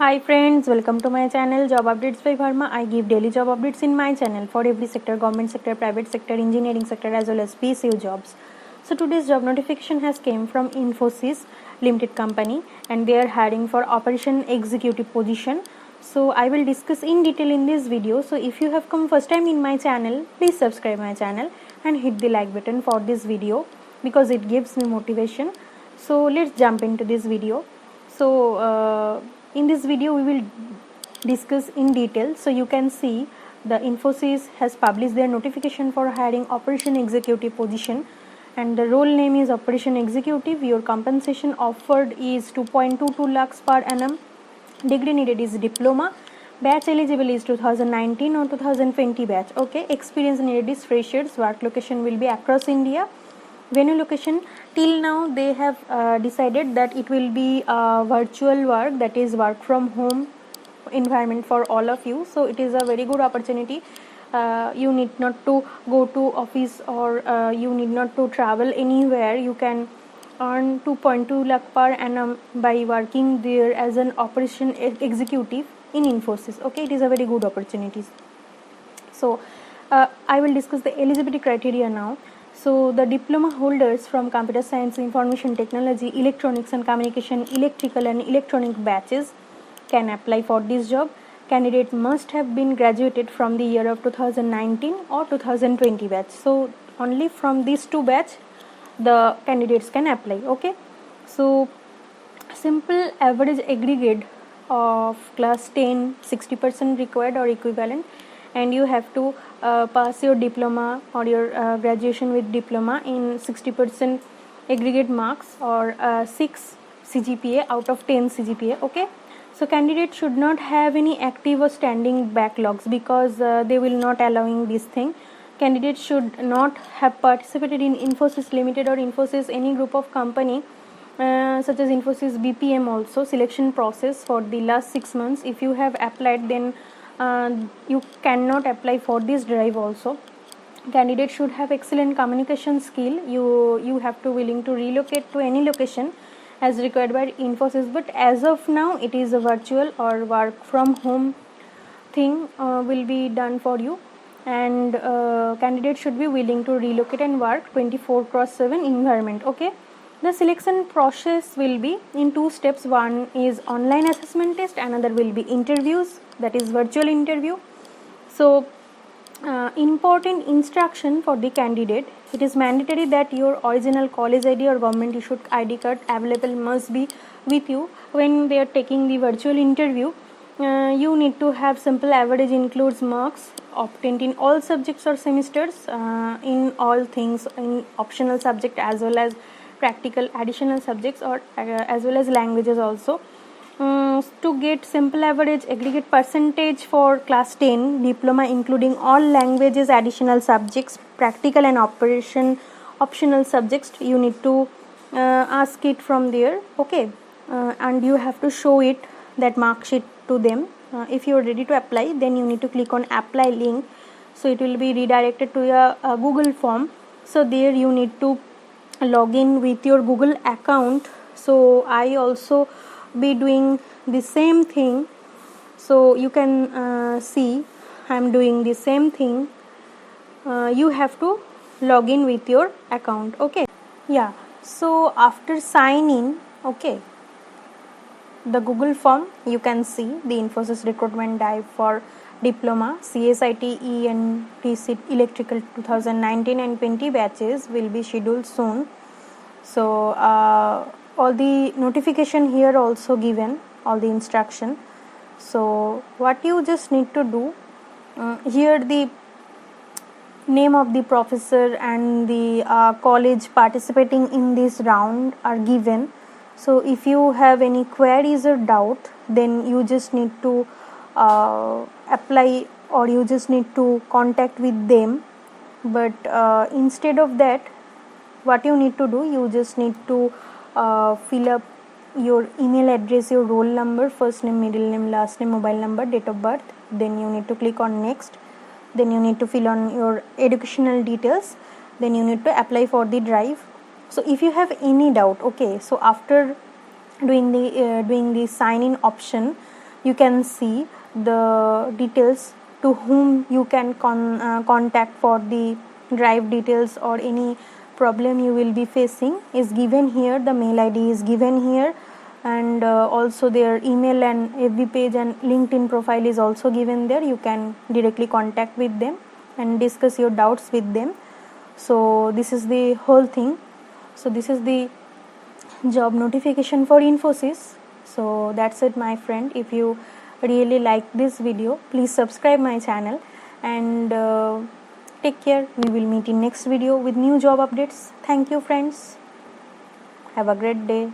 Hi friends, welcome to my channel Job Updates by Verma. I give daily job updates in my channel for every sector, government sector, private sector, engineering sector as well as PSU jobs. So today's job notification has came from Infosys Limited Company and they are hiring for operation executive position. So I will discuss in detail in this video. So if you have come first time in my channel, please subscribe my channel and hit the like button for this video because it gives me motivation. So let's jump into this video. So in this video we will discuss in detail. So you can see the Infosys has published their notification for hiring operation executive position and the role name is operation executive. Your compensation offered is 2.22 lakhs per annum. Degree needed is diploma. Batch eligible is 2019 or 2020 batch. Okay, experience needed is freshers. Work location will be across India. Venue location, till now they have decided that it will be virtual work, that is work from home environment for all of you. So it is a very good opportunity. You need not to go to office or you need not to travel anywhere. You can earn 2.2 lakh per annum by working there as an operation executive in Infosys. Okay, it is a very good opportunity. So I will discuss the eligibility criteria now. So the diploma holders from computer science, information technology, electronics and communication, electrical and electronic batches can apply for this job. Candidate must have been graduated from the year of 2019 or 2020 batch. So only from these two batch the candidates can apply. Okay, so simple average aggregate of class 10 60% required or equivalent, and you have to pass your diploma or your graduation with diploma in 60% aggregate marks or 6 CGPA out of 10 CGPA. Okay, so candidates should not have any active or standing backlogs because they will not allowing this thing. Candidates should not have participated in Infosys Limited or Infosys any group of company such as Infosys BPM also selection process for the last 6 months. If you have applied, then you cannot apply for this drive also. Candidate should have excellent communication skill. You have to willing to relocate to any location as required by Infosys, but as of now it is a virtual or work from home thing will be done for you, and candidate should be willing to relocate and work 24/7 environment. Okay, the selection process will be in 2 steps. One is online assessment test, another will be interviews, that is virtual interview. So important instruction for the candidate: it is mandatory that your original college ID or government issued ID card available must be with you when they are taking the virtual interview. You need to have simple average includes marks obtained in all subjects or semesters, in all things, in optional subject as well as practical additional subjects or as well as languages also. To get simple average aggregate percentage for class 10 diploma including all languages, additional subjects, practical and optional subjects, you need to ask it from there. Okay, and you have to show it, that mark sheet, to them. If you are ready to apply, then you need to click on apply link. So it will be redirected to a Google form. So there you need to log in with your Google account. So I also be doing the same thing. So you can see I am doing the same thing. You have to log in with your account. Okay, yeah. So after sign in, okay, the Google form, you can see the Infosys recruitment drive for diploma CSIT ENTC electrical 2019 and 20 batches will be scheduled soon. So all the notification here also given, all the instruction. So what you just need to do, here the name of the professor and the college participating in this round are given. So if you have any queries or doubt, then you just need to apply or you just need to contact with them. But instead of that, what you need to do, you just need to fill up your email address, your roll number, first name, middle name, last name, mobile number, date of birth. Then you need to click on next. Then you need to fill on your educational details. Then you need to apply for the drive. So if you have any doubt, okay, so after doing the sign in option, you can see the details to whom you can contact for the drive details or any problem you will be facing is given here. The mail ID is given here, and also their email and FB page and LinkedIn profile is also given there. You can directly contact with them and discuss your doubts with them. So this is the whole thing. So this is the job notification for Infosys. So that's it, my friend. If you really like this video, please subscribe my channel, and take care. We will meet in next video with new job updates. Thank you, friends. Have a great day.